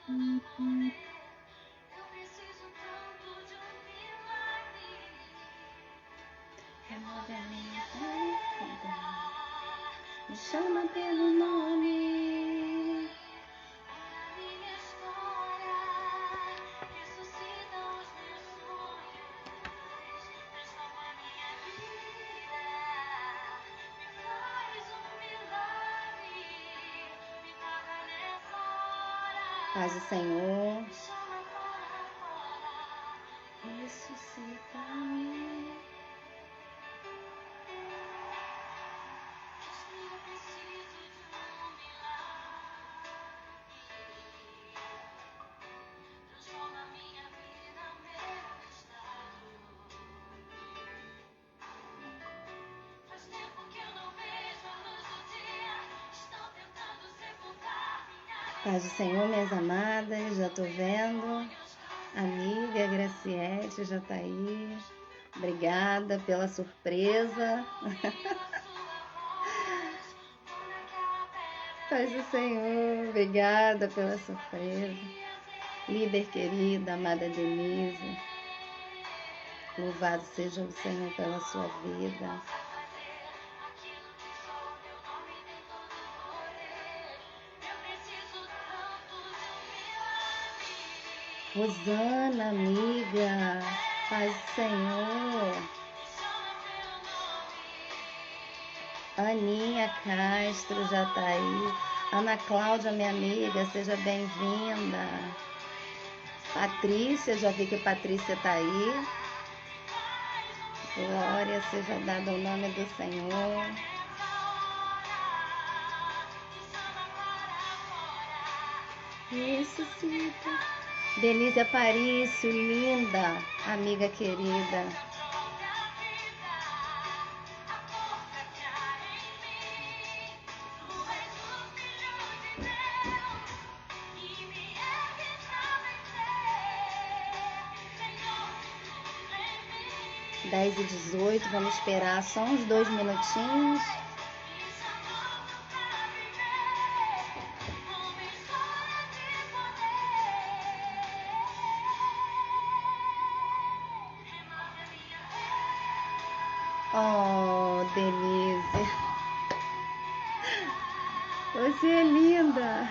Remove a minha vida, me chama pelo nome. Paz do Senhor, ressuscita-me. Paz do Senhor, minhas amadas, já tô vendo. Amiga Graciete já tá aí. Obrigada pela surpresa. Paz do Senhor, obrigada pela surpresa. Líder querida, amada Denise, louvado seja o Senhor pela sua vida. Rosana, amiga, paz do Senhor. Aninha Castro já tá aí. Ana Cláudia, minha amiga, seja bem-vinda. Patrícia, já vi que Patrícia tá aí. Glória seja dada ao nome do Senhor. Ressuscita. Denise Aparício, linda, amiga querida. Dez e 18, vamos esperar só uns 2 minutinhos. Oh, Denise, você é linda.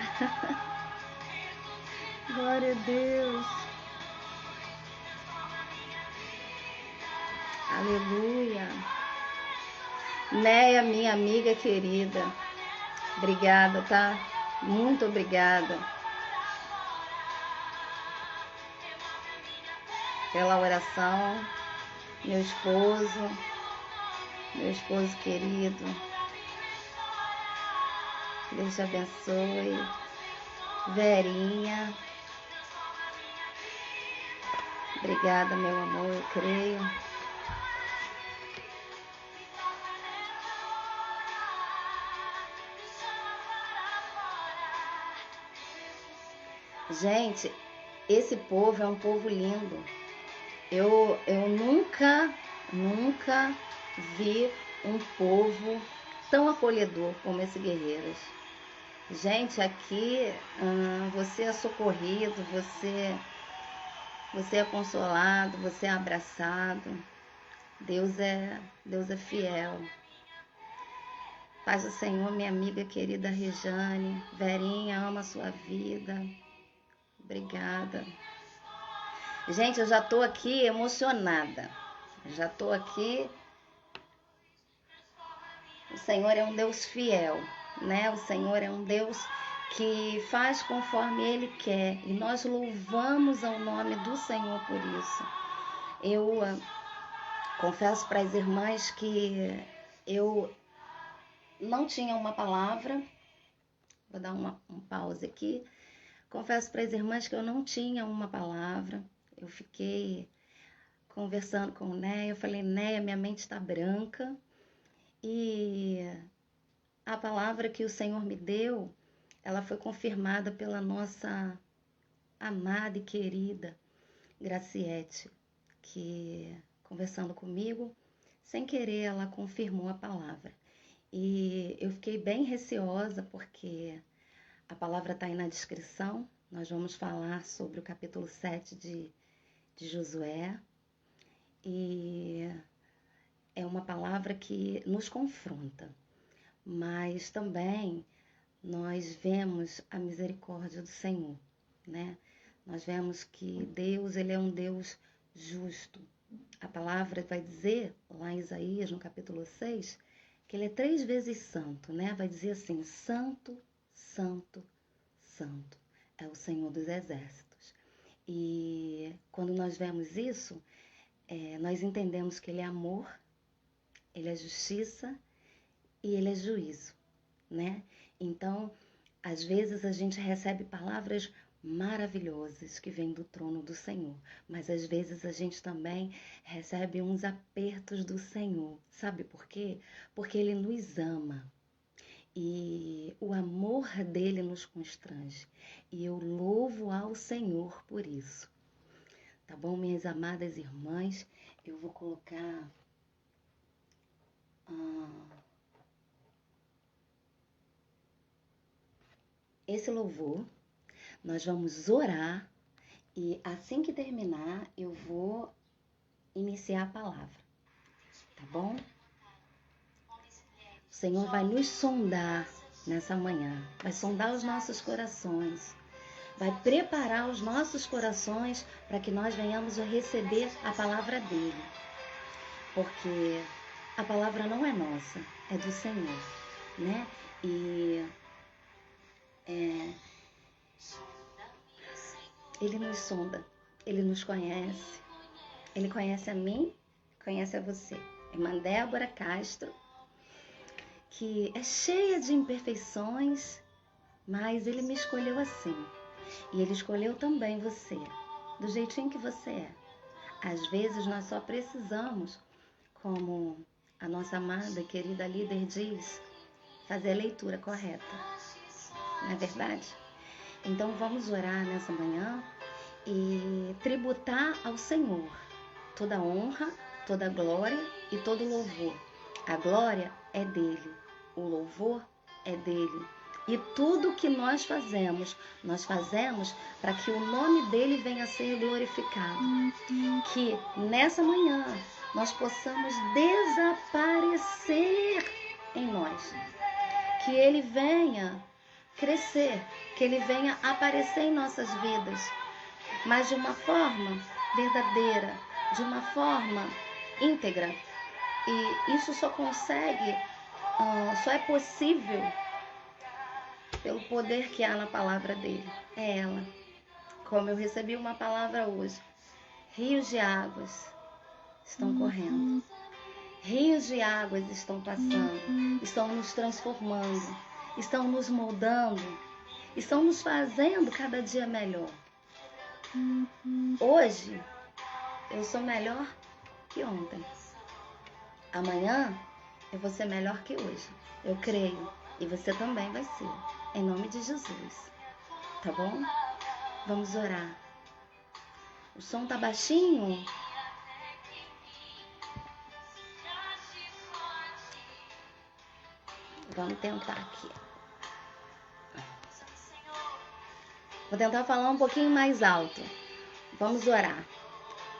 Glória a Deus. Aleluia. Neia, minha amiga querida, obrigada, tá? Muito obrigada pela oração. Meu esposo querido, Deus te abençoe. Verinha, obrigada, meu amor, eu creio. Gente, esse povo é um povo lindo. Eu nunca vi um povo tão acolhedor como esse Guerreiras. Gente, aqui você é socorrido, você é consolado, você é abraçado. Deus é fiel. Paz do Senhor, minha amiga querida Rejane. Verinha, ama a sua vida. Obrigada. Gente, eu já tô aqui emocionada. Já tô aqui. O Senhor é um Deus fiel, né? O Senhor é um Deus que faz conforme Ele quer. E nós louvamos ao nome do Senhor por isso. Eu confesso para as irmãs que eu não tinha uma palavra. Vou dar um pause aqui. Confesso para as irmãs que eu não tinha uma palavra. Eu fiquei conversando com Néia. Eu falei, Néia, minha mente está branca. E a palavra que o Senhor me deu, ela foi confirmada pela nossa amada e querida Graciete, que conversando comigo, sem querer, ela confirmou a palavra. E eu fiquei bem receosa porque a palavra está aí na descrição, Nós vamos falar sobre o capítulo 7 de Josué. E é uma palavra que nos confronta, mas também nós vemos a misericórdia do Senhor, né? Nós vemos que Deus, ele é um Deus justo. A palavra vai dizer, lá em Isaías, no capítulo 6, que ele é 3 vezes santo, né? Vai dizer assim, santo, santo, santo. É o Senhor dos exércitos. E quando nós vemos isso, nós entendemos que ele é amor, ele é justiça e ele é juízo, né? Então, às vezes a gente recebe palavras maravilhosas que vêm do trono do Senhor, mas às vezes a gente também recebe uns apertos do Senhor. Sabe por quê? Porque ele nos ama e o amor dele nos constrange. E eu louvo ao Senhor por isso. Tá bom, minhas amadas irmãs? Eu vou colocar esse louvor. Nós vamos orar e assim que terminar eu vou iniciar a palavra, tá bom? O Senhor vai nos sondar nessa manhã, vai sondar os nossos corações, vai preparar os nossos corações para que nós venhamos a receber a palavra dele, porque a palavra não é nossa, é do Senhor, né? E ele nos sonda, ele nos conhece, ele conhece a mim, conhece a você. Irmã Débora Castro, que é cheia de imperfeições, mas ele me escolheu assim. E ele escolheu também você, do jeitinho que você é. Às vezes nós só precisamos, como a nossa amada e querida líder diz, fazer a leitura correta. Não é verdade? Então vamos orar nessa manhã e tributar ao Senhor toda honra, toda glória e todo louvor. A glória é dele, o louvor é dele. E tudo que nós fazemos para que o nome dele venha a ser glorificado. Que nessa manhã nós possamos desaparecer em nós. Que ele venha crescer, que ele venha aparecer em nossas vidas, mas de uma forma verdadeira, de uma forma íntegra. E isso só é possível pelo poder que há na palavra dele. É ela. Como eu recebi uma palavra hoje, rios de águas estão correndo, rios de águas estão passando, estão nos transformando, estão nos moldando, estão nos fazendo cada dia melhor. Hoje eu sou melhor que ontem. Amanhã eu vou ser melhor que hoje. Eu creio. E você também vai ser. Em nome de Jesus. Tá bom? Vamos orar. O som tá baixinho? Vamos tentar aqui. Vou tentar falar um pouquinho mais alto. Vamos orar.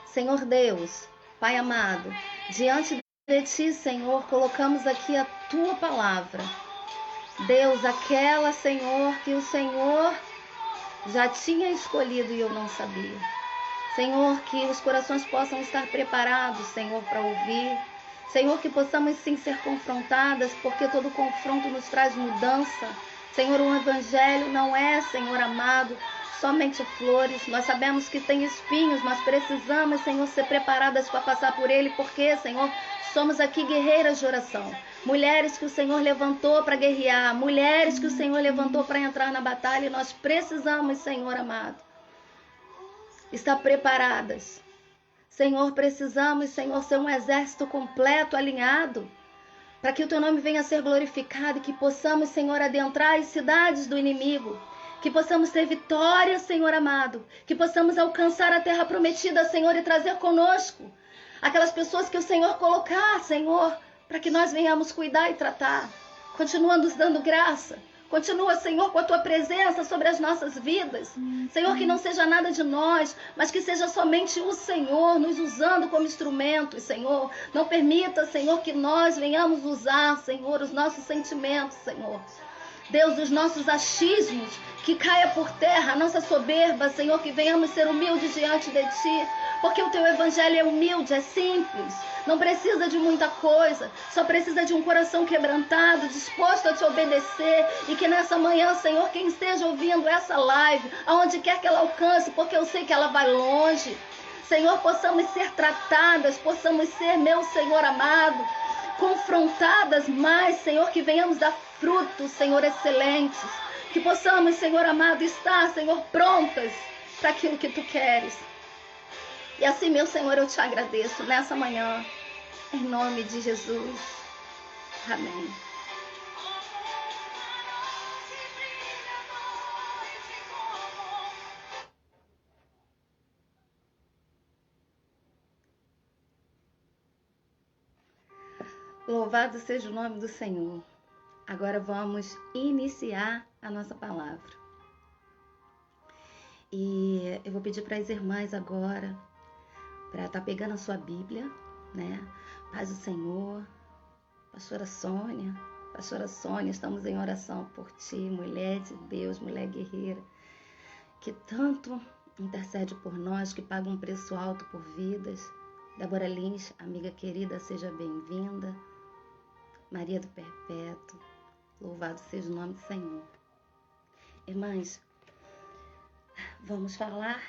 Senhor Deus, Pai amado, diante de Ti, Senhor, colocamos aqui a Tua palavra. Deus, aquela, Senhor, que o Senhor já tinha escolhido e eu não sabia. Senhor, que os corações possam estar preparados, Senhor, para ouvir. Senhor, que possamos sim ser confrontadas, porque todo confronto nos traz mudança. Senhor, o Evangelho não é, Senhor amado, somente flores. Nós sabemos que tem espinhos, mas precisamos, Senhor, ser preparadas para passar por ele, porque, Senhor, somos aqui guerreiras de oração. Mulheres que o Senhor levantou para guerrear, mulheres que o Senhor levantou para entrar na batalha, e nós precisamos, Senhor amado, estar preparadas. Senhor, precisamos, Senhor, ser um exército completo, alinhado, para que o Teu nome venha a ser glorificado e que possamos, Senhor, adentrar as cidades do inimigo, que possamos ter vitória, Senhor amado, que possamos alcançar a terra prometida, Senhor, e trazer conosco aquelas pessoas que o Senhor colocar, Senhor, para que nós venhamos cuidar e tratar. Continua nos dando graça, Continua, Senhor, com a tua presença sobre as nossas vidas. Senhor, que não seja nada de nós, mas que seja somente o Senhor nos usando como instrumentos, Senhor. Não permita, Senhor, que nós venhamos usar, Senhor, os nossos sentimentos, Senhor. Deus, os nossos achismos, que caia por terra a nossa soberba, Senhor, que venhamos ser humildes diante de Ti, porque o Teu Evangelho é humilde, é simples, não precisa de muita coisa, só precisa de um coração quebrantado, disposto a Te obedecer, e que nessa manhã, Senhor, quem esteja ouvindo essa live, aonde quer que ela alcance, porque eu sei que ela vai longe, Senhor, possamos ser tratadas, possamos ser, meu Senhor amado, confrontadas mais, Senhor, que venhamos dar frutos, Senhor, excelentes, que possamos, Senhor amado, estar, Senhor, prontas para aquilo que Tu queres. E assim, meu Senhor, eu Te agradeço nessa manhã, em nome de Jesus. Amém. Louvado seja o nome do Senhor. Agora vamos iniciar a nossa palavra. E eu vou pedir para as irmãs agora, para estar pegando a sua Bíblia, né? Paz do Senhor, Pastora Sônia, estamos em oração por ti, mulher de Deus, mulher guerreira, que tanto intercede por nós, que paga um preço alto por vidas. Débora Lins, amiga querida, seja bem-vinda. Maria do Perpétuo, louvado seja o nome do Senhor. Irmãs, vamos falar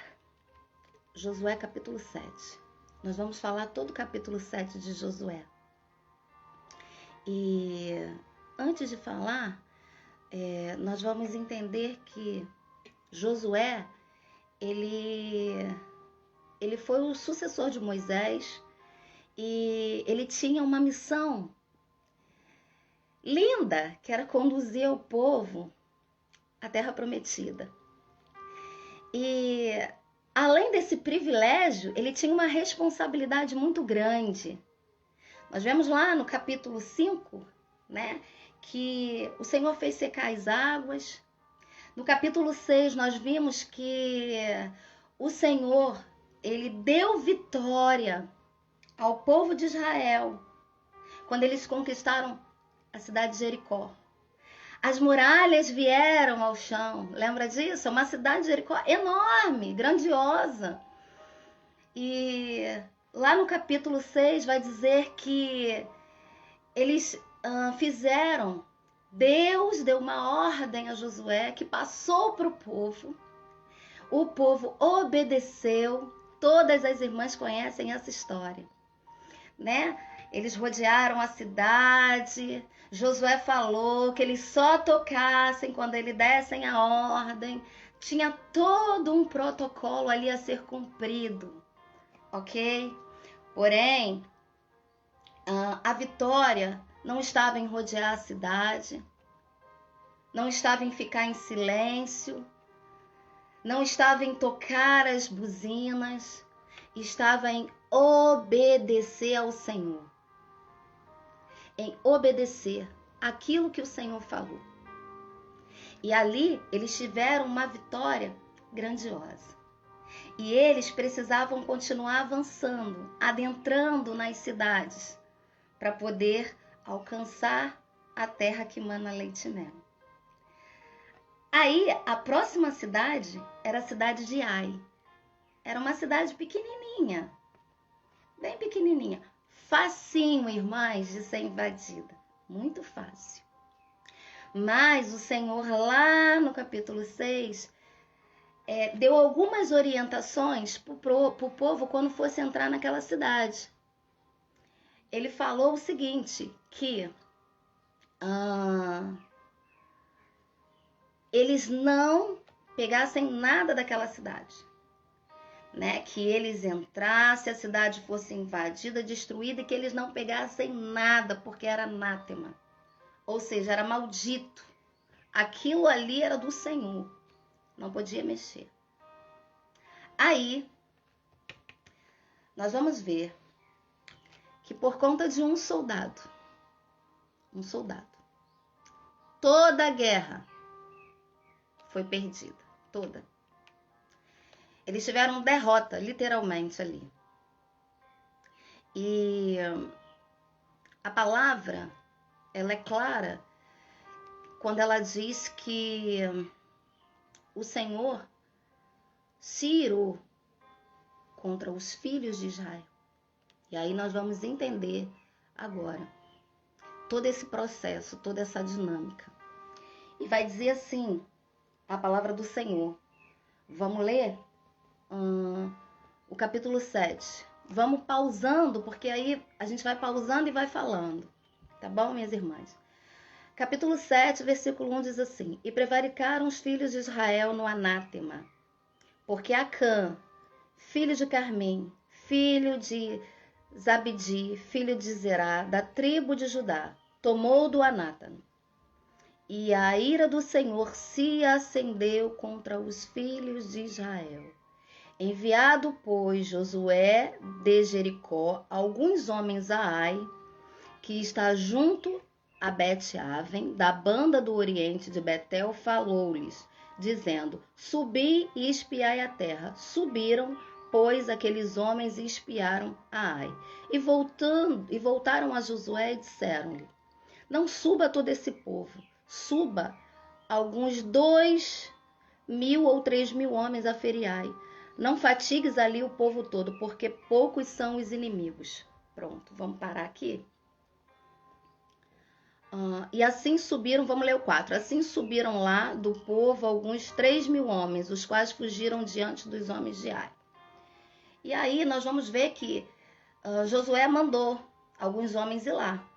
Josué capítulo 7. Nós vamos falar todo o capítulo 7 de Josué. E antes de falar, nós vamos entender que Josué, ele foi o sucessor de Moisés e ele tinha uma missão linda, que era conduzir o povo à terra prometida. E além desse privilégio, ele tinha uma responsabilidade muito grande. Nós vemos lá no capítulo 5, né, que o Senhor fez secar as águas. No capítulo 6, nós vimos que o Senhor, ele deu vitória ao povo de Israel quando eles conquistaram a cidade de Jericó. As muralhas vieram ao chão, lembra disso? É uma cidade de Jericó enorme, grandiosa. E lá no capítulo 6 vai dizer que eles fizeram, Deus deu uma ordem a Josué que passou para o povo obedeceu, todas as irmãs conhecem essa história, né? Eles rodearam a cidade, Josué falou que eles só tocassem quando eles dessem a ordem. Tinha todo um protocolo ali a ser cumprido, ok? Porém, a vitória não estava em rodear a cidade, não estava em ficar em silêncio, não estava em tocar as buzinas, estava em obedecer ao Senhor. Em obedecer aquilo que o Senhor falou. E ali eles tiveram uma vitória grandiosa. E eles precisavam continuar avançando, adentrando nas cidades, para poder alcançar a terra que mana leite e mel. Aí a próxima cidade era a cidade de Ai. Era uma cidade pequenininha, bem pequenininha. Facinho, irmãs, de ser invadida. Muito fácil. Mas o Senhor, lá no capítulo 6, deu algumas orientações para o povo quando fosse entrar naquela cidade. Ele falou o seguinte, que eles não pegassem nada daquela cidade. Né, que eles entrassem, a cidade fosse invadida, destruída, e que eles não pegassem nada, porque era anátema. Ou seja, era maldito. Aquilo ali era do Senhor. Não podia mexer. Aí, nós vamos ver que por conta de um soldado, toda a guerra foi perdida, toda. Eles tiveram derrota, literalmente, ali. E a palavra, ela é clara quando ela diz que o Senhor se irou contra os filhos de Israel. E aí nós vamos entender agora todo esse processo, toda essa dinâmica. E vai dizer assim, a palavra do Senhor. Vamos ler o capítulo 7. Vamos pausando, porque aí a gente vai pausando e vai falando. Tá bom, minhas irmãs? Capítulo 7, versículo 1 diz assim: E prevaricaram os filhos de Israel no anátema, porque Acã, filho de Carmim, filho de Zabdi, filho de Zerá, da tribo de Judá, tomou do anátema. E a ira do Senhor se acendeu contra os filhos de Israel. Enviado, pois, Josué de Jericó, alguns homens a Ai, que está junto a Bet-Aven, da banda do oriente de Betel, falou-lhes, dizendo: Subi e espiai a terra. Subiram, pois, aqueles homens e espiaram a Ai. E voltaram a Josué e disseram-lhe: Não suba todo esse povo, suba alguns 2.000 ou 3.000 homens a feriai. Não fatigues ali o povo todo, porque poucos são os inimigos. Pronto, vamos parar aqui. E assim subiram, vamos ler o 4. Assim subiram lá do povo alguns 3.000 homens, os quais fugiram diante dos homens de Ai. E aí nós vamos ver que Josué mandou alguns homens ir lá.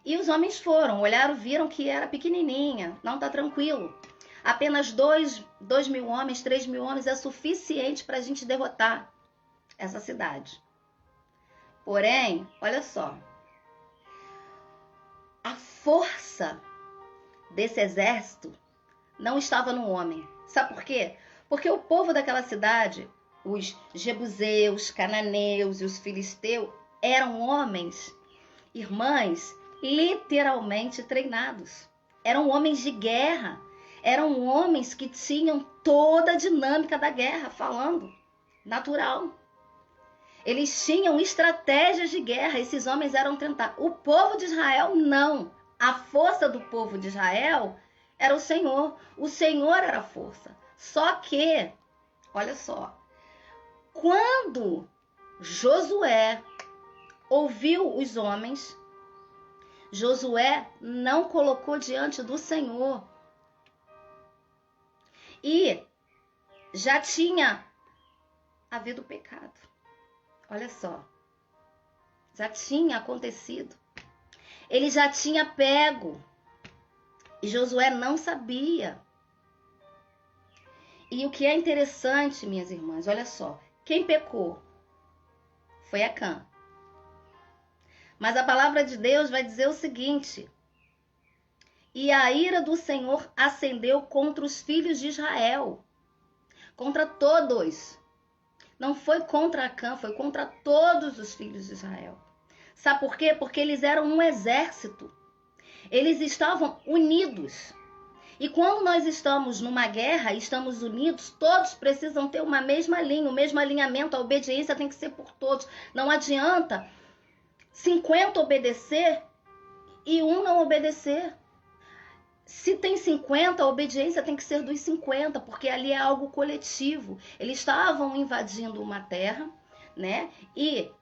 E os homens foram, olharam, viram que era pequenininha, não tá tranquilo. Apenas 2.000 homens, 3.000 homens é suficiente para a gente derrotar essa cidade. Porém, olha só, a força desse exército não estava no homem. Sabe por quê? Porque o povo daquela cidade, os jebuseus, cananeus e os filisteus, eram homens, irmãs, literalmente treinados. Eram homens de guerra. Eram homens que tinham toda a dinâmica da guerra, falando natural. Eles tinham estratégias de guerra, esses homens eram treinados. O povo de Israel, não. A força do povo de Israel era o Senhor. O Senhor era a força. Só que, olha só, quando Josué ouviu os homens, Josué não colocou diante do Senhor. E já tinha havido pecado. Olha só. Já tinha acontecido. Ele já tinha pego. E Josué não sabia. E o que é interessante, minhas irmãs, olha só. Quem pecou foi Acã. Mas a palavra de Deus vai dizer o seguinte: E a ira do Senhor acendeu contra os filhos de Israel. Contra todos. Não foi contra Acã, foi contra todos os filhos de Israel. Sabe por quê? Porque eles eram um exército. Eles estavam unidos. E quando nós estamos numa guerra, estamos unidos, todos precisam ter uma mesma linha, o mesmo alinhamento, a obediência tem que ser por todos. Não adianta 50 obedecer e um não obedecer. Se tem 50, a obediência tem que ser dos 50, porque ali é algo coletivo. Eles estavam invadindo uma terra, né? E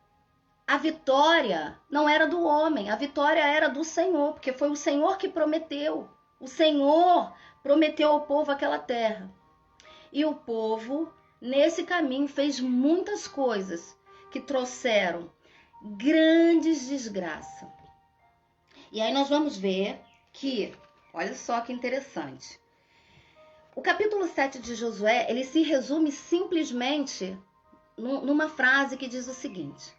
a vitória não era do homem, a vitória era do Senhor, porque foi o Senhor que prometeu. O Senhor prometeu ao povo aquela terra. E o povo, nesse caminho, fez muitas coisas que trouxeram grandes desgraças. E aí nós vamos ver que, olha só que interessante. O capítulo 7 de Josué, ele se resume simplesmente numa frase que diz o seguinte: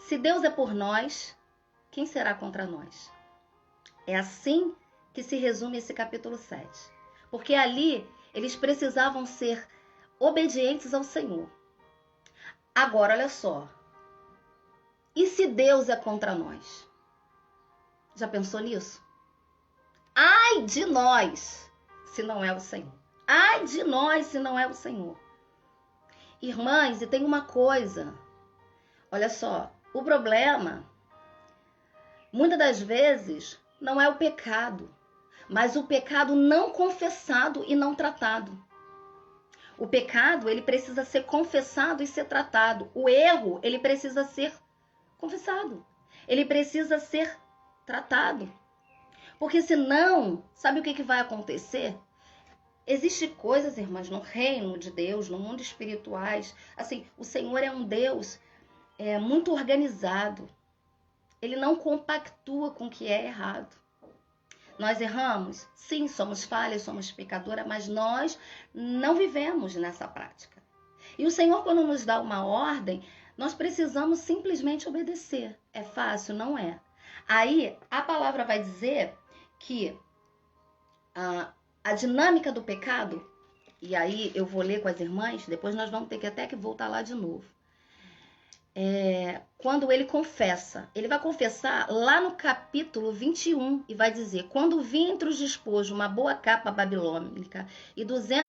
se Deus é por nós, quem será contra nós? É assim que se resume esse capítulo 7. Porque ali eles precisavam ser obedientes ao Senhor. Agora, olha só. E se Deus é contra nós? Já pensou nisso? Ai de nós, se não é o Senhor. Ai de nós se não é o Senhor. Irmãs, e tem uma coisa, olha só, o problema, muitas das vezes, não é o pecado, mas o pecado não confessado e não tratado. O pecado, ele precisa ser confessado e ser tratado. O erro, ele precisa ser confessado. Ele precisa ser tratado. Porque senão, sabe o que vai acontecer? Existem coisas, irmãs, no reino de Deus, no mundo espirituais. Assim, o Senhor é um Deus muito organizado. Ele não compactua com o que é errado. Nós erramos? Sim, somos falhas, somos pecadoras, mas nós não vivemos nessa prática. E o Senhor, quando nos dá uma ordem, nós precisamos simplesmente obedecer. É fácil? Não é. Aí, a palavra vai dizer que a dinâmica do pecado, e aí eu vou ler com as irmãs, depois nós vamos ter que até que voltar lá de novo. Quando ele confessa, ele vai confessar lá no capítulo 21 e vai dizer: quando vi entre os despojos uma boa capa babilônica e 200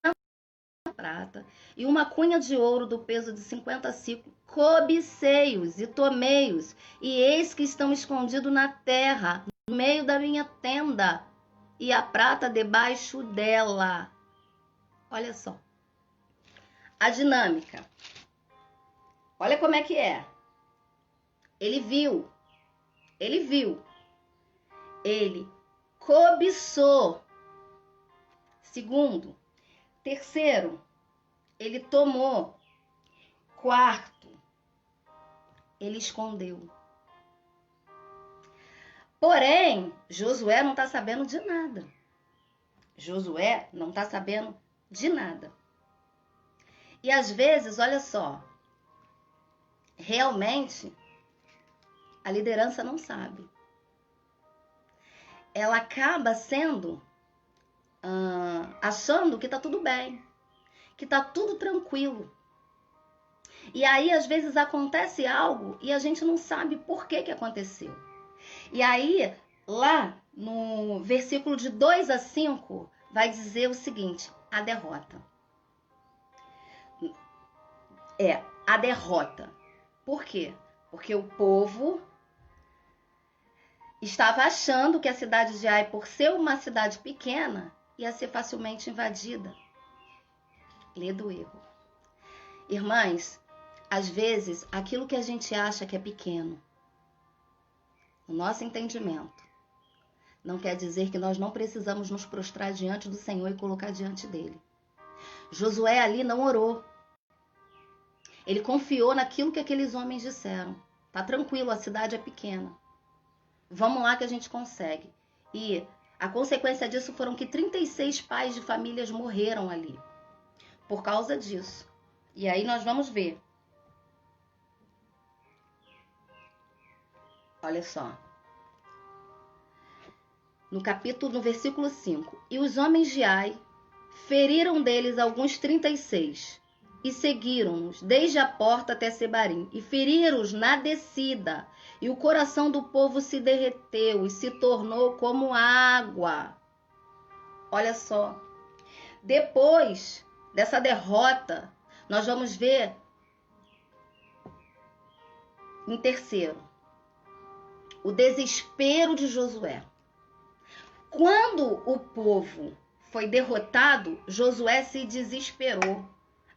de prata e uma cunha de ouro do peso de 50 siclos, cobicei-os e tomei-os, e eis que estão escondidos na terra, no meio da minha tenda, e a prata debaixo dela. Olha só a dinâmica. Olha como é que é. Ele viu, ele cobiçou. Segundo, terceiro, ele tomou. Quarto, ele escondeu. Porém, Josué não está sabendo de nada. Josué não está sabendo de nada. E às vezes, olha só, realmente a liderança não sabe. Ela acaba sendo, achando que tá tudo bem, que tá tudo tranquilo. E aí, às vezes, acontece algo e a gente não sabe por que aconteceu. E aí, lá no versículo de 2 a 5, vai dizer o seguinte: a derrota. A derrota. Por quê? Porque o povo estava achando que a cidade de Ai, por ser uma cidade pequena, ia ser facilmente invadida. Lê do erro. Irmãs, às vezes, aquilo que a gente acha que é pequeno, o nosso entendimento, não quer dizer que nós não precisamos nos prostrar diante do Senhor e colocar diante dele. Josué ali não orou. Ele confiou naquilo que aqueles homens disseram. Tá tranquilo, a cidade é pequena. Vamos lá que a gente consegue. E a consequência disso foram que 36 pais de famílias morreram ali. Por causa disso. E aí nós vamos ver. Olha só. No versículo 5. E os homens de Ai feriram deles alguns 36 e seguiram-nos desde a porta até Sebarim e feriram-os na descida. E o coração do povo se derreteu e se tornou como água. Olha só. Depois dessa derrota, nós vamos ver em terceiro, o desespero de Josué. Quando o povo foi derrotado, Josué se desesperou.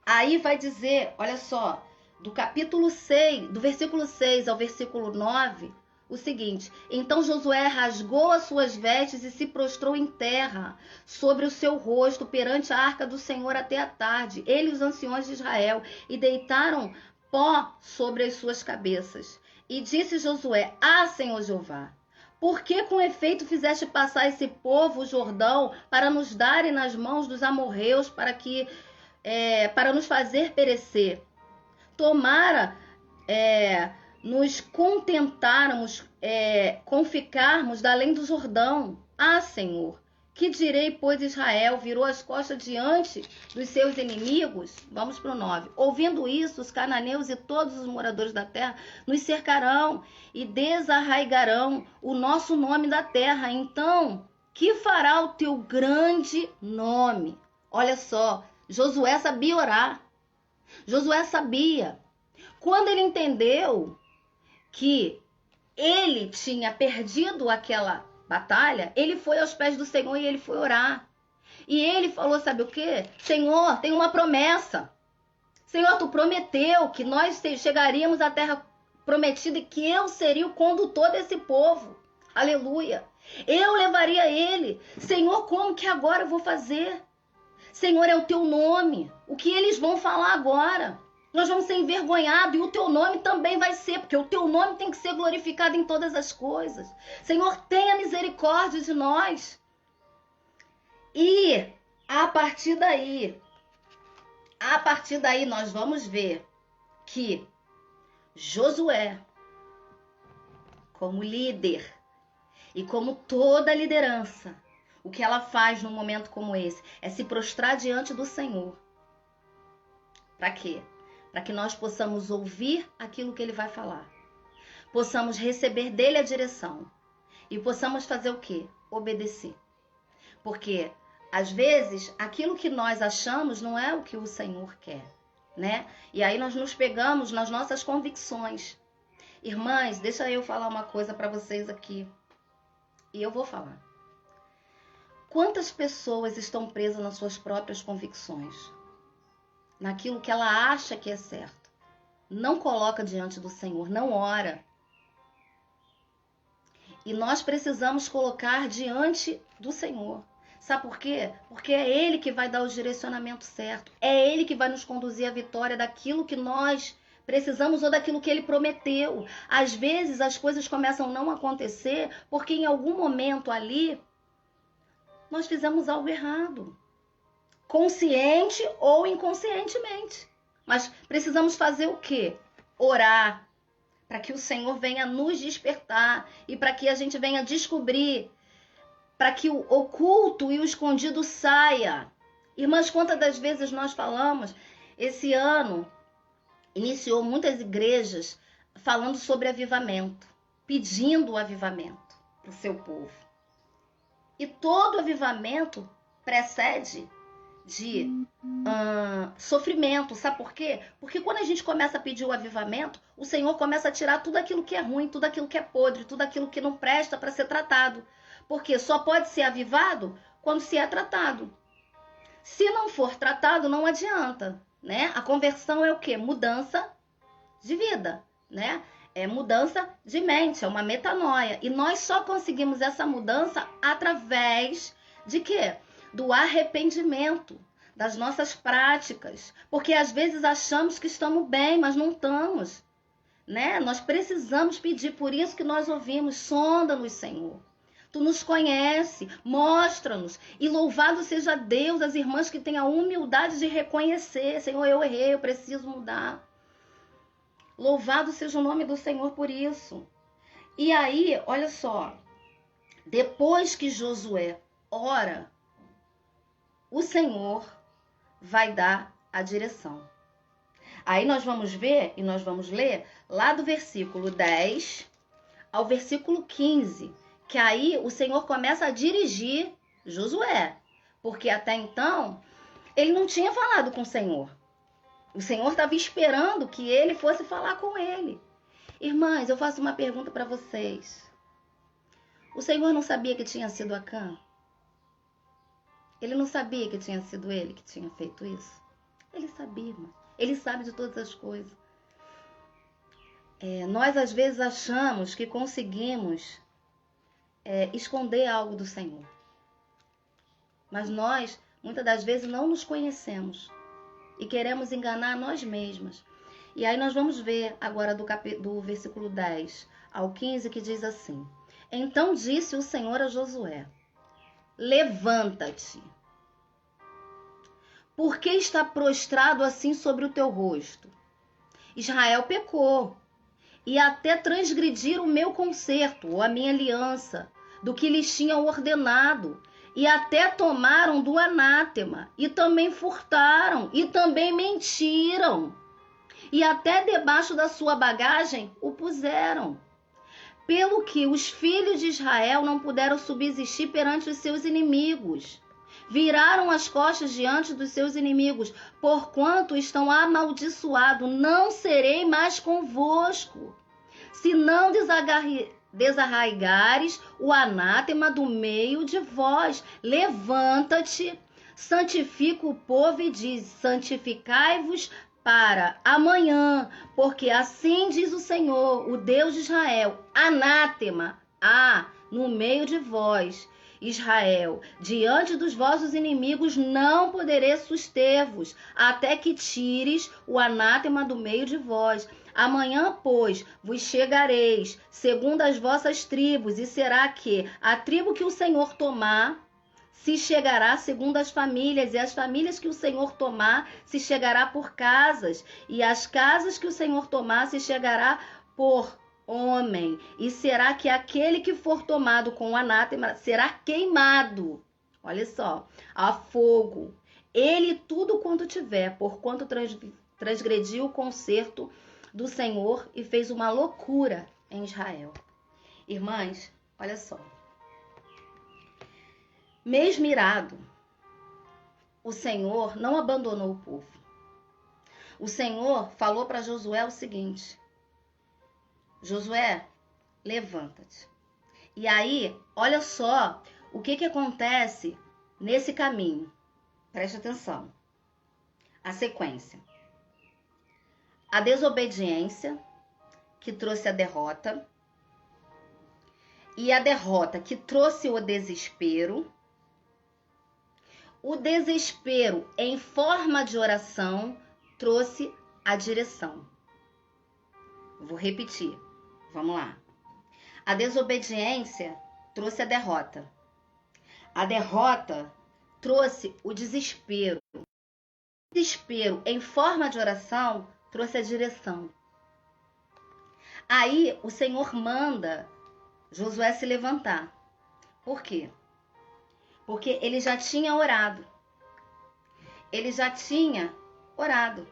Aí vai dizer, olha só, do capítulo 6, do versículo 6 ao versículo 9, o seguinte: então Josué rasgou as suas vestes e se prostrou em terra sobre o seu rosto perante a arca do Senhor até a tarde, ele e os anciões de Israel, e deitaram pó sobre as suas cabeças. E disse Josué: ah, Senhor Jeová, por que com efeito fizeste passar esse povo o Jordão para nos darem nas mãos dos amorreus para nos fazer perecer? Tomara nos contentarmos com ficarmos da além do Jordão. Ah, Senhor, que direi, pois Israel virou as costas diante dos seus inimigos? Vamos para o 9. Ouvindo isso, os cananeus e todos os moradores da terra nos cercarão e desarraigarão o nosso nome da terra. Então, que fará o teu grande nome? Olha só, Josué sabia orar. Josué sabia. Quando ele entendeu que ele tinha perdido aquela batalha, ele foi aos pés do Senhor e ele foi orar. E ele falou, sabe o quê? Senhor, tem uma promessa. Senhor, tu prometeu que nós chegaríamos à terra prometida e que eu seria o condutor desse povo. Aleluia. Eu levaria ele. Senhor, como que agora eu vou fazer? Senhor, é o teu nome. O que eles vão falar agora? Nós vamos ser envergonhados e o teu nome também vai ser, porque o teu nome tem que ser glorificado em todas as coisas. Senhor, tenha misericórdia de nós. E a partir daí nós vamos ver que Josué, como líder e como toda liderança, o que ela faz num momento como esse é se prostrar diante do Senhor. Para quê? Para que nós possamos ouvir aquilo que ele vai falar. Possamos receber dele a direção. E possamos fazer o quê? Obedecer. Porque, às vezes, aquilo que nós achamos não é o que o Senhor quer, né? E aí nós nos pegamos nas nossas convicções. Irmãs, deixa eu falar uma coisa para vocês aqui. E eu vou falar. Quantas pessoas estão presas nas suas próprias convicções? Naquilo que ela acha que é certo. Não coloca diante do Senhor, não ora. E nós precisamos colocar diante do Senhor. Sabe por quê? Porque é Ele que vai dar o direcionamento certo. É Ele que vai nos conduzir à vitória daquilo que nós precisamos ou daquilo que Ele prometeu. Às vezes as coisas começam a não acontecer porque em algum momento ali nós fizemos algo errado. Consciente ou inconscientemente. Mas precisamos fazer o quê? Orar. Para que o Senhor venha nos despertar e para que a gente venha descobrir, para que o oculto e o escondido saia. Irmãs, quantas das vezes nós falamos, esse ano iniciou muitas igrejas falando sobre avivamento, pedindo o avivamento para o seu povo. E todo avivamento precede de sofrimento, sabe por quê? Porque quando a gente começa a pedir o avivamento, o Senhor começa a tirar tudo aquilo que é ruim, tudo aquilo que é podre, tudo aquilo que não presta para ser tratado. Porque só pode ser avivado quando se é tratado. Se não for tratado, não adianta, né? A conversão é o quê? Mudança de vida, né? É mudança de mente, é uma metanoia. E nós só conseguimos essa mudança através de quê? Do arrependimento, das nossas práticas. Porque às vezes achamos que estamos bem, mas não estamos, né? Nós precisamos pedir, por isso que nós ouvimos, sonda-nos, Senhor. Tu nos conhece, mostra-nos. E louvado seja Deus, as irmãs que têm a humildade de reconhecer. Senhor, eu errei, eu preciso mudar. Louvado seja o nome do Senhor por isso. E aí, olha só. Depois que Josué ora, o Senhor vai dar a direção. Aí nós vamos ver e nós vamos ler lá do versículo 10 ao versículo 15. Que aí o Senhor começa a dirigir Josué. Porque até então, ele não tinha falado com o Senhor. O Senhor estava esperando que ele fosse falar com ele. Irmãs, eu faço uma pergunta para vocês. O Senhor não sabia que tinha sido Acã? Ele não sabia que tinha sido ele que tinha feito isso? Ele sabia, irmão. Ele sabe de todas as coisas. Nós, às vezes, achamos que conseguimos esconder algo do Senhor. Mas nós, muitas das vezes, não nos conhecemos e queremos enganar nós mesmas. E aí nós vamos ver agora do versículo 10 ao 15 que diz assim: Então disse o Senhor a Josué: Levanta-te. Por que está prostrado assim sobre o teu rosto? Israel pecou e até transgrediram o meu concerto, ou a minha aliança, do que lhes tinham ordenado, e até tomaram do anátema, e também furtaram, e também mentiram, e até debaixo da sua bagagem o puseram. Pelo que os filhos de Israel não puderam subsistir perante os seus inimigos. viraram as costas diante dos seus inimigos, porquanto estão amaldiçoados, não serei mais convosco. Se não desarraigares o anátema do meio de vós, levanta-te, santifica o povo e diz: santificai-vos para amanhã, porque assim diz o Senhor, o Deus de Israel: anátema há no meio de vós, Israel, diante dos vossos inimigos não poderei suster-vos, até que tires o anátema do meio de vós. Amanhã, pois, vos chegareis, segundo as vossas tribos, e será que a tribo que o Senhor tomar se chegará segundo as famílias, e as famílias que o Senhor tomar se chegará por casas, e as casas que o Senhor tomar se chegará por homem, e será que aquele que for tomado com o anátema será queimado, olha só, a fogo, ele tudo quanto tiver, porquanto transgrediu o concerto do Senhor e fez uma loucura em Israel. Irmãs, olha só. Mesmo irado, o Senhor não abandonou o povo. O Senhor falou para Josué o seguinte: Josué, levanta-te. E aí, olha só o que acontece nesse caminho. Preste atenção. A sequência. A desobediência, que trouxe a derrota. E a derrota, que trouxe o desespero. O desespero, em forma de oração, trouxe a direção. Vou repetir. Vamos lá. A desobediência trouxe a derrota. A derrota trouxe o desespero. O desespero, em forma de oração, trouxe a direção. Aí o Senhor manda Josué se levantar. Por quê? Porque ele já tinha orado. Ele já tinha orado.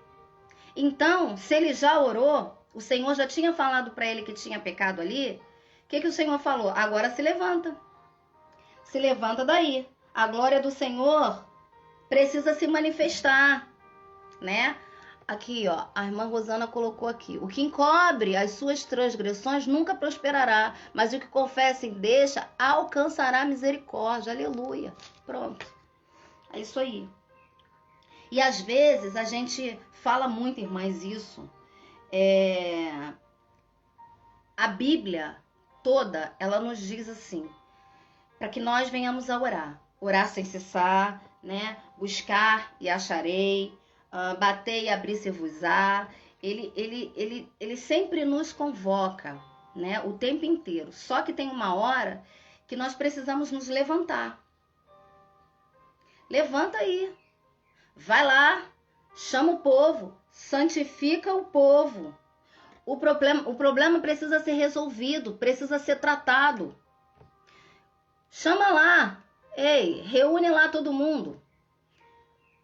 Então, se ele já orou, o Senhor já tinha falado para ele que tinha pecado ali. O que o Senhor falou? Agora se levanta. Se levanta daí. A glória do Senhor precisa se manifestar, né? Aqui, ó, a irmã Rosana colocou aqui: o que encobre as suas transgressões nunca prosperará, mas o que confessa e deixa alcançará misericórdia. Aleluia. Pronto. É isso aí. E às vezes a gente fala muito, irmãs, isso. A Bíblia toda, ela nos diz assim, para que nós venhamos a orar. Orar sem cessar, né? Buscar e acharei. Bater e abrir-se-vos-á. Ele sempre nos convoca, né, o tempo inteiro. Só que tem uma hora que nós precisamos nos levantar. Levanta aí. Vai lá. Chama o povo. Santifica o povo. O problema precisa ser resolvido. Precisa ser tratado. Chama lá. Ei, reúne lá todo mundo.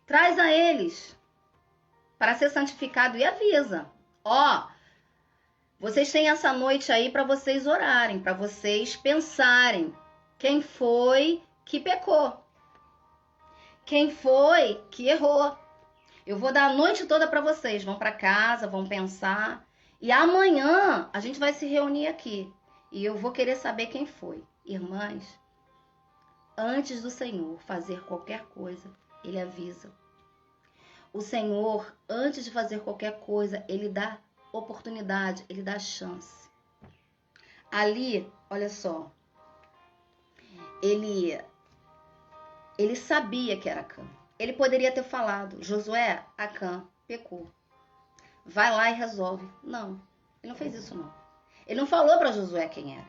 Traz a eles para ser santificado e avisa. Ó, vocês têm essa noite aí para vocês orarem, para vocês pensarem quem foi que pecou, quem foi que errou. Eu vou dar a noite toda para vocês, vão para casa, vão pensar, e amanhã a gente vai se reunir aqui e eu vou querer saber quem foi. Irmãs, antes do Senhor fazer qualquer coisa, ele avisa. O Senhor, antes de fazer qualquer coisa, ele dá oportunidade, ele dá chance. Ali, olha só, ele sabia que era Acã. Ele poderia ter falado: Josué, Acã pecou. Vai lá e resolve. Não, ele não fez isso não. Ele não falou para Josué quem era.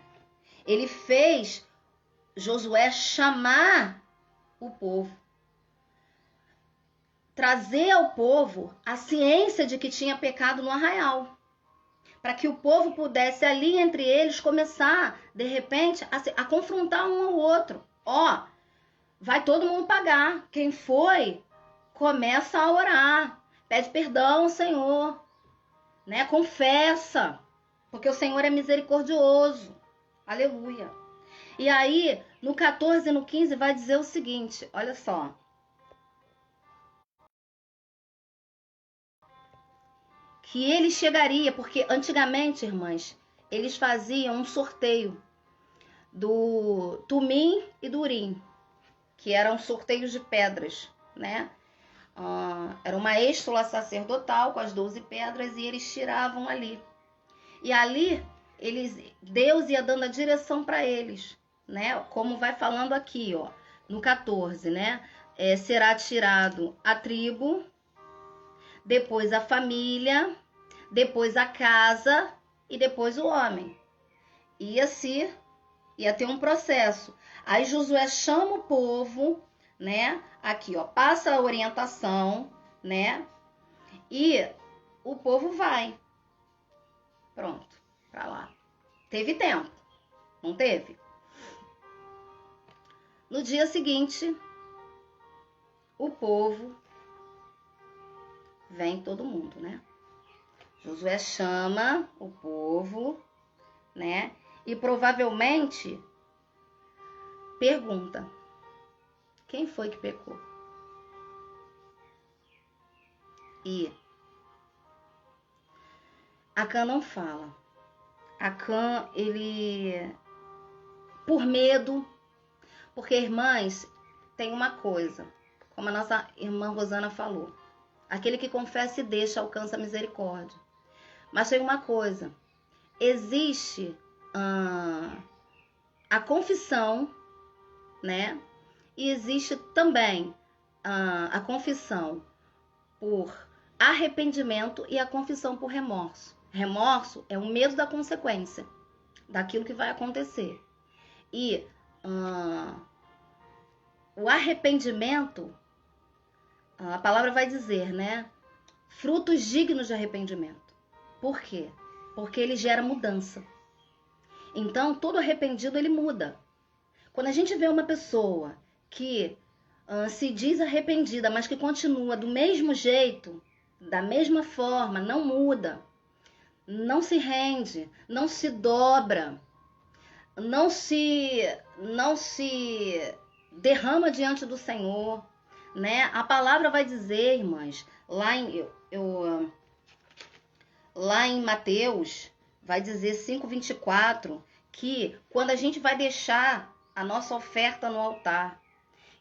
Ele fez Josué chamar o povo. Trazer ao povo a ciência de que tinha pecado no arraial. Para que o povo pudesse ali entre eles começar, de repente, a confrontar um ao outro. Ó, vai todo mundo pagar. Quem foi, começa a orar. Pede perdão ao Senhor. Né? Confessa. Porque o Senhor é misericordioso. Aleluia. E aí, no 14 e no 15, vai dizer o seguinte, olha só. Que ele chegaria, porque antigamente, irmãs, eles faziam um sorteio do Tumim e do Urim, que eram sorteios de pedras, né? Era uma êstula sacerdotal com as 12 pedras e eles tiravam ali. E ali, Deus ia dando a direção para eles, né? Como vai falando aqui, ó, no 14, né? Será tirado a tribo, depois a família, depois a casa e depois o homem. Ia ter um processo. Aí Josué chama o povo, né? Aqui, ó, passa a orientação, né? E o povo vai. Pronto, pra lá. Teve tempo, não teve? No dia seguinte, o povo vem todo mundo, né? Josué chama o povo, né? E provavelmente pergunta: quem foi que pecou? E Acã não fala. Acã, ele, por medo, porque, irmãs, tem uma coisa, como a nossa irmã Rosana falou, aquele que confessa e deixa alcança a misericórdia. Mas tem uma coisa, existe a confissão, né? E existe também a confissão por arrependimento e a confissão por remorso. Remorso é o medo da consequência, daquilo que vai acontecer. E o arrependimento, a palavra vai dizer, né? Frutos dignos de arrependimento. Por quê? Porque ele gera mudança. Então, todo arrependido, ele muda. Quando a gente vê uma pessoa que se diz arrependida, mas que continua do mesmo jeito, da mesma forma, não muda, não se rende, não se dobra, não se derrama diante do Senhor, né? A palavra vai dizer, irmãs, lá em Mateus, vai dizer 5:24, que quando a gente vai deixar a nossa oferta no altar,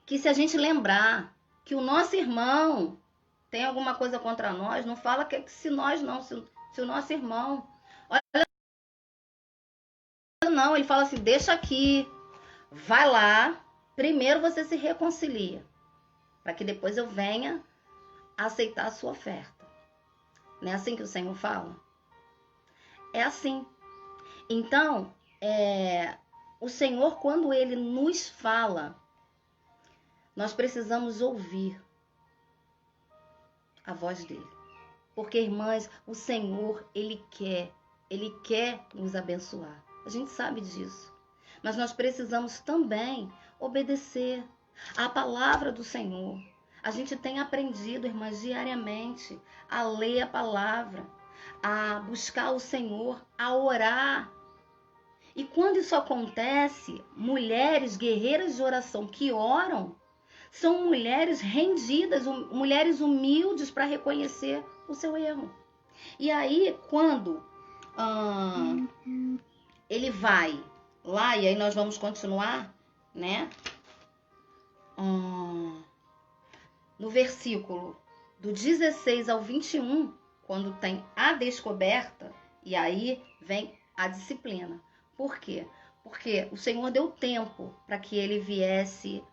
que se a gente lembrar que o nosso irmão tem alguma coisa contra nós, não fala que se nós não, se o nosso irmão. Olha, não, ele fala assim, deixa aqui, vai lá, primeiro você se reconcilia, para que depois eu venha aceitar a sua oferta. Não é assim que o Senhor fala? É assim. Então, o Senhor, quando Ele nos fala, nós precisamos ouvir a voz dele. Porque, irmãs, o Senhor, Ele quer nos abençoar. A gente sabe disso. Mas nós precisamos também obedecer à palavra do Senhor. A gente tem aprendido, irmãs, diariamente a ler a palavra, a buscar o Senhor, a orar. E quando isso acontece, mulheres guerreiras de oração que oram, são mulheres rendidas, mulheres humildes para reconhecer o seu erro. E aí, quando ele vai lá, e aí nós vamos continuar, né? No versículo do 16 ao 21, quando tem a descoberta, e aí vem a disciplina. Por quê? Porque o Senhor deu tempo para que ele viesse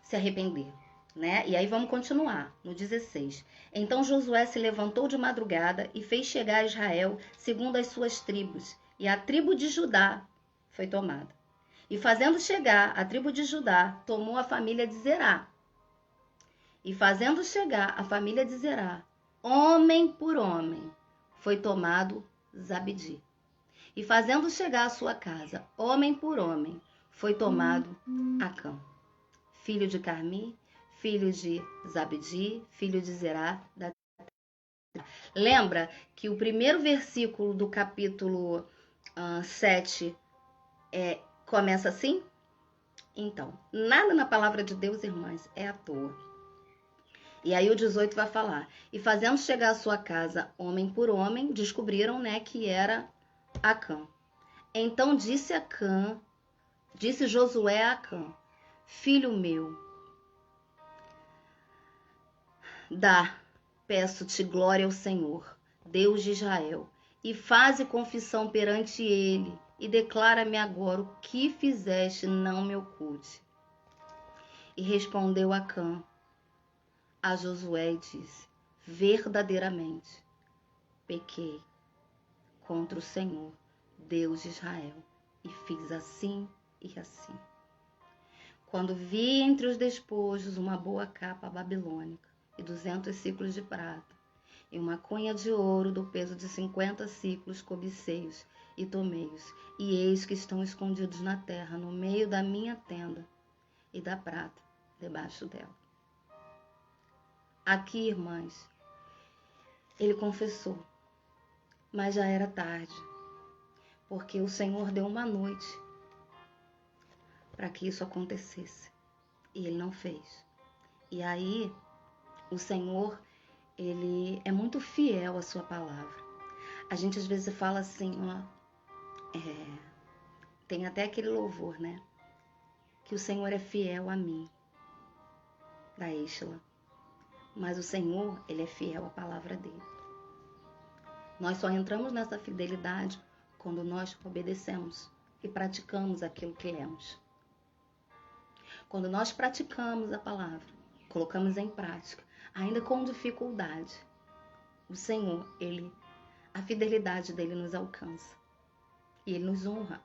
se arrepender, né? E aí vamos continuar no 16. Então Josué se levantou de madrugada e fez chegar a Israel segundo as suas tribos, e a tribo de Judá foi tomada. E fazendo chegar a tribo de Judá, tomou a família de Zerá. E fazendo chegar a família de Zerá, homem por homem, foi tomado Zabdi. E fazendo chegar a sua casa, homem por homem, foi tomado Acã, filho de Carmi, filho de Zabdi, filho de Zerá. Lembra que o primeiro versículo do capítulo 7 Começa assim? Então, nada na palavra de Deus, irmãs, é à toa. E aí o 18 vai falar: e fazendo chegar à sua casa homem por homem, descobriram, né, que era Acã. Então disse Josué a Acã: filho meu, peço-te glória ao Senhor, Deus de Israel, e faze confissão perante ele, e declara-me agora o que fizeste, não me oculte. E respondeu Acã a Josué e disse: verdadeiramente pequei contra o Senhor, Deus de Israel, e fiz assim e assim. Quando vi entre os despojos uma boa capa babilônica e 200 ciclos de prata, e uma cunha de ouro do peso de 50 ciclos, cobicei-os e tomei-os, e eis que estão escondidos na terra, no meio da minha tenda, e da prata debaixo dela. Aqui, irmãs, ele confessou, mas já era tarde, porque o Senhor deu uma noite para que isso acontecesse, e ele não fez. E aí, o Senhor, ele é muito fiel à sua palavra. A gente às vezes fala assim, tem até aquele louvor, né? Que o Senhor é fiel a mim, da Êxila. Mas o Senhor, ele é fiel à palavra dele. Nós só entramos nessa fidelidade quando nós obedecemos e praticamos aquilo que lemos. Quando nós praticamos a palavra, colocamos em prática, ainda com dificuldade, o Senhor, a fidelidade dele nos alcança e ele nos honra.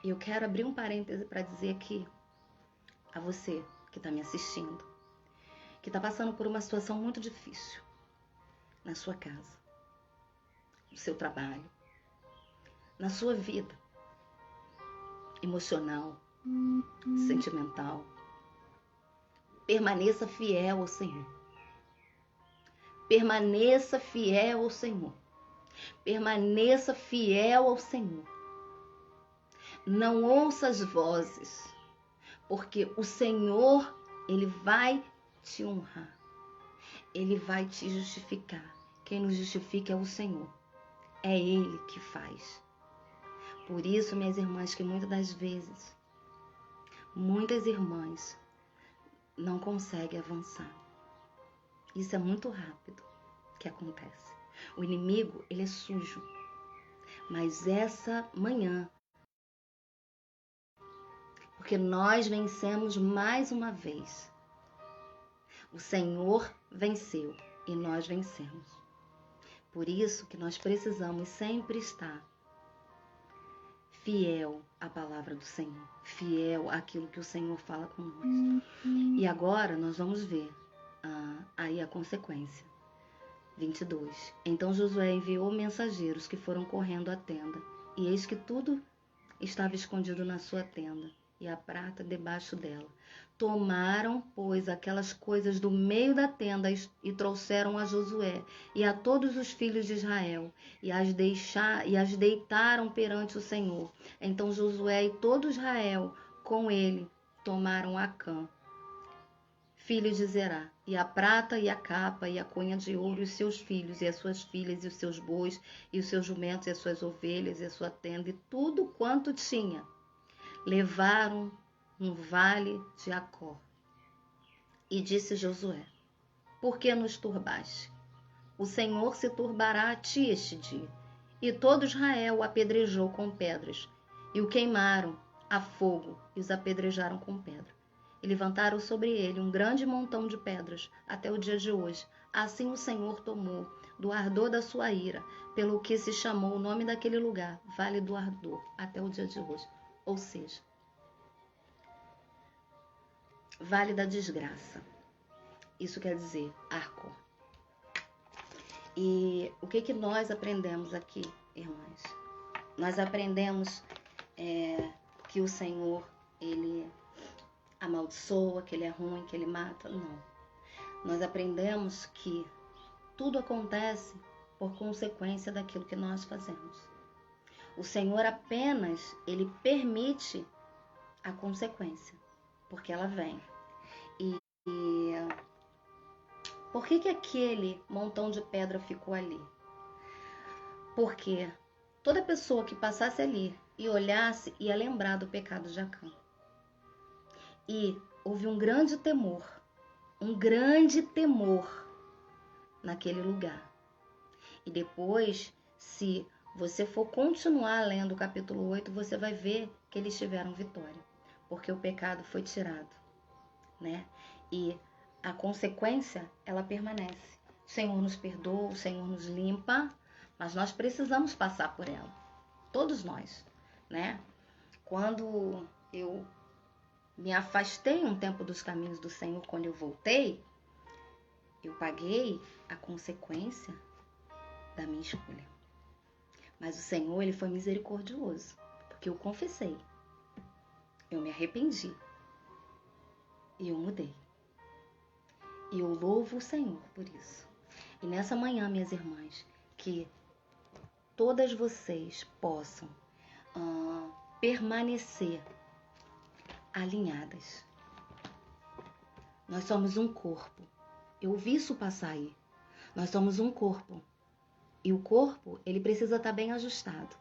E eu quero abrir um parêntese para dizer aqui a você que está me assistindo, que está passando por uma situação muito difícil na sua casa, no seu trabalho, na sua vida emocional, sentimental. Permaneça fiel ao Senhor. Permaneça fiel ao Senhor. Permaneça fiel ao Senhor. Não ouça as vozes, porque o Senhor, ele vai te honrar. Ele vai te justificar. Quem nos justifica é o Senhor. É Ele que faz. Por isso, minhas irmãs, que muitas das vezes, muitas irmãs não conseguem avançar. Isso é muito rápido que acontece. O inimigo, ele é sujo. Mas essa manhã, porque nós vencemos mais uma vez. O Senhor venceu e nós vencemos. Por isso que nós precisamos sempre estar fiel à palavra do Senhor, fiel àquilo que o Senhor fala conosco. E agora nós vamos ver aí a consequência. 22. Então Josué enviou mensageiros que foram correndo à tenda, e eis que tudo estava escondido na sua tenda, e a prata debaixo dela. Tomaram, pois, aquelas coisas do meio da tenda e trouxeram a Josué e a todos os filhos de Israel, e as deitaram perante o Senhor. Então Josué e todo Israel com ele tomaram Acã, filho de Zerá, e a prata e a capa e a cunha de ouro, e os seus filhos e as suas filhas e os seus bois e os seus jumentos e as suas ovelhas e a sua tenda e tudo quanto tinha. Levaram no vale de Acor. E disse Josué: por que nos turbaste? O Senhor se turbará a ti este dia. E todo Israel o apedrejou com pedras, e o queimaram a fogo, e os apedrejaram com pedra. E levantaram sobre ele um grande montão de pedras, até o dia de hoje. Assim o Senhor tomou do ardor da sua ira, pelo que se chamou o nome daquele lugar, Vale do Ardor, até o dia de hoje. Ou seja, Vale da Desgraça. Isso quer dizer Acor. E o que nós aprendemos aqui, irmãs? Nós aprendemos que o Senhor, ele amaldiçoa, que ele é ruim, que ele mata? Não. Nós aprendemos que tudo acontece por consequência daquilo que nós fazemos. O Senhor apenas, Ele permite a consequência, porque ela vem. E por que aquele montão de pedra ficou ali? Porque toda pessoa que passasse ali e olhasse ia lembrar do pecado de Acã. E houve um grande temor naquele lugar. E depois, se você for continuar lendo o capítulo 8, você vai ver que eles tiveram vitória, porque o pecado foi tirado, né? E a consequência, ela permanece. O Senhor nos perdoa, o Senhor nos limpa, mas nós precisamos passar por ela. Todos nós, né? Quando eu me afastei um tempo dos caminhos do Senhor, quando eu voltei, eu paguei a consequência da minha escolha. Mas o Senhor, Ele foi misericordioso, porque eu confessei, eu me arrependi e eu mudei. E eu louvo o Senhor por isso. E nessa manhã, minhas irmãs, que todas vocês possam permanecer alinhadas. Nós somos um corpo. Eu vi isso passar aí. Nós somos um corpo. E o corpo, ele precisa estar bem ajustado.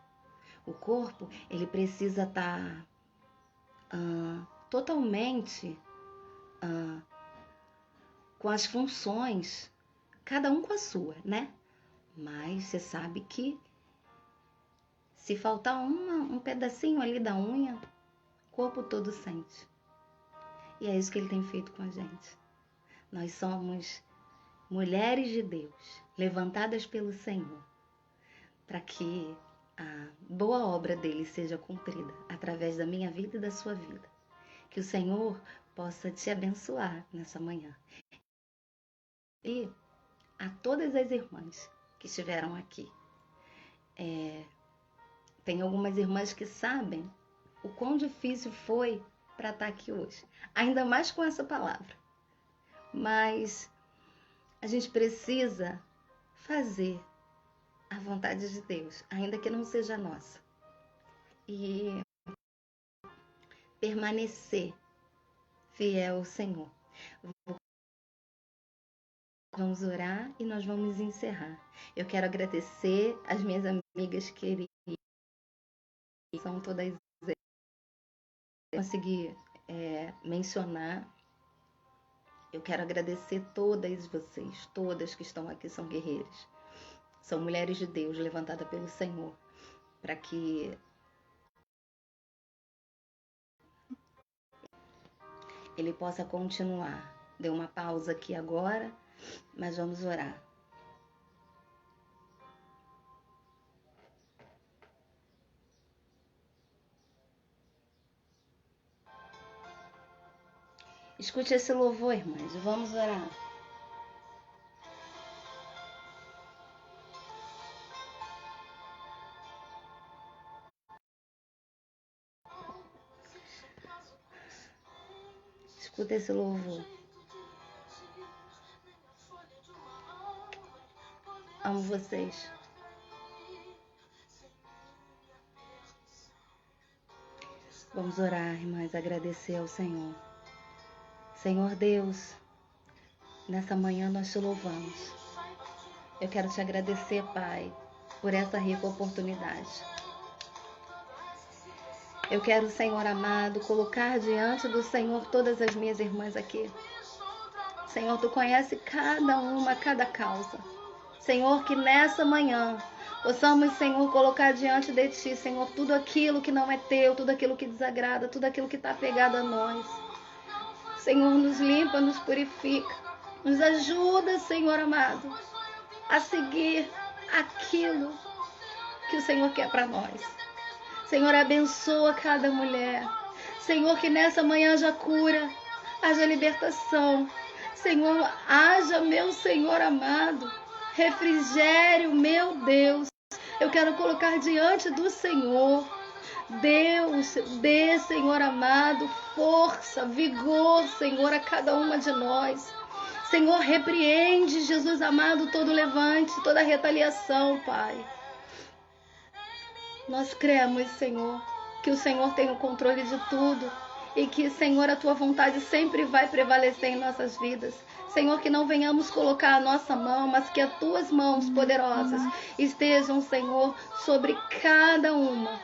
O corpo, ele precisa estar totalmente com as funções, cada um com a sua, né? Mas você sabe que se faltar um pedacinho ali da unha, o corpo todo sente. E é isso que Ele tem feito com a gente. Nós somos mulheres de Deus, levantadas pelo Senhor, para que a boa obra dele seja cumprida através da minha vida e da sua vida. Que o Senhor possa te abençoar nessa manhã. E a todas as irmãs que estiveram aqui. Tem algumas irmãs que sabem o quão difícil foi para estar aqui hoje. Ainda mais com essa palavra. Mas a gente precisa fazer a vontade de Deus, ainda que não seja nossa. E permanecer fiel ao Senhor. Vamos orar e nós vamos encerrar. Eu quero agradecer as minhas amigas queridas, são todas consegui mencionar. Eu quero agradecer todas vocês, todas que estão aqui são guerreiras. São mulheres de Deus levantadas pelo Senhor, para que Ele possa continuar. Deu uma pausa aqui agora, mas vamos orar. Escute esse louvor, irmãs, e vamos orar. Escuta esse louvor. Amo vocês. Vamos orar, irmãs, agradecer ao Senhor. Senhor Deus, nessa manhã nós te louvamos. Eu quero te agradecer, Pai, por essa rica oportunidade. Eu quero, Senhor amado, colocar diante do Senhor todas as minhas irmãs aqui. Senhor, Tu conhece cada uma, cada causa. Senhor, que nessa manhã possamos, Senhor, colocar diante de Ti, Senhor, tudo aquilo que não é Teu, tudo aquilo que desagrada, tudo aquilo que está apegado a nós. Senhor, nos limpa, nos purifica, nos ajuda, Senhor amado, a seguir aquilo que o Senhor quer para nós. Senhor, abençoa cada mulher. Senhor, que nessa manhã haja cura, haja libertação. Senhor, haja, meu Senhor amado, refrigério, meu Deus. Eu quero colocar diante do Senhor, Deus, dê, Senhor amado, força, vigor, Senhor, a cada uma de nós. Senhor, repreende, Jesus amado, todo levante, toda retaliação, Pai. Nós cremos, Senhor, que o Senhor tem o controle de tudo e que, Senhor, a Tua vontade sempre vai prevalecer em nossas vidas. Senhor, que não venhamos colocar a nossa mão, mas que as Tuas mãos poderosas estejam, Senhor, sobre cada uma.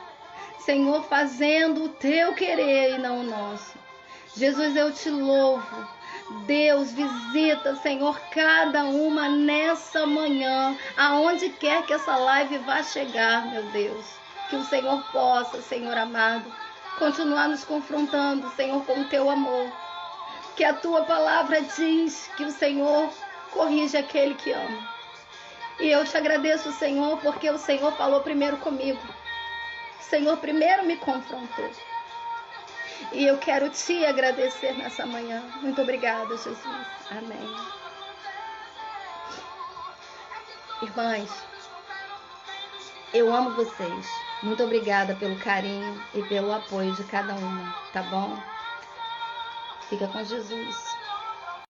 Senhor, fazendo o Teu querer e não o nosso. Jesus, eu Te louvo. Deus, visita, Senhor, cada uma nessa manhã, aonde quer que essa live vá chegar, meu Deus. Que o Senhor possa, Senhor amado, continuar nos confrontando, Senhor, com o Teu amor. Que a Tua palavra diz que o Senhor corrige aquele que ama. E eu Te agradeço, Senhor, porque o Senhor falou primeiro comigo. O Senhor primeiro me confrontou. E eu quero Te agradecer nessa manhã. Muito obrigada, Jesus. Amém. Irmãs, eu amo vocês. Muito obrigada pelo carinho e pelo apoio de cada uma, tá bom? Fica com Jesus.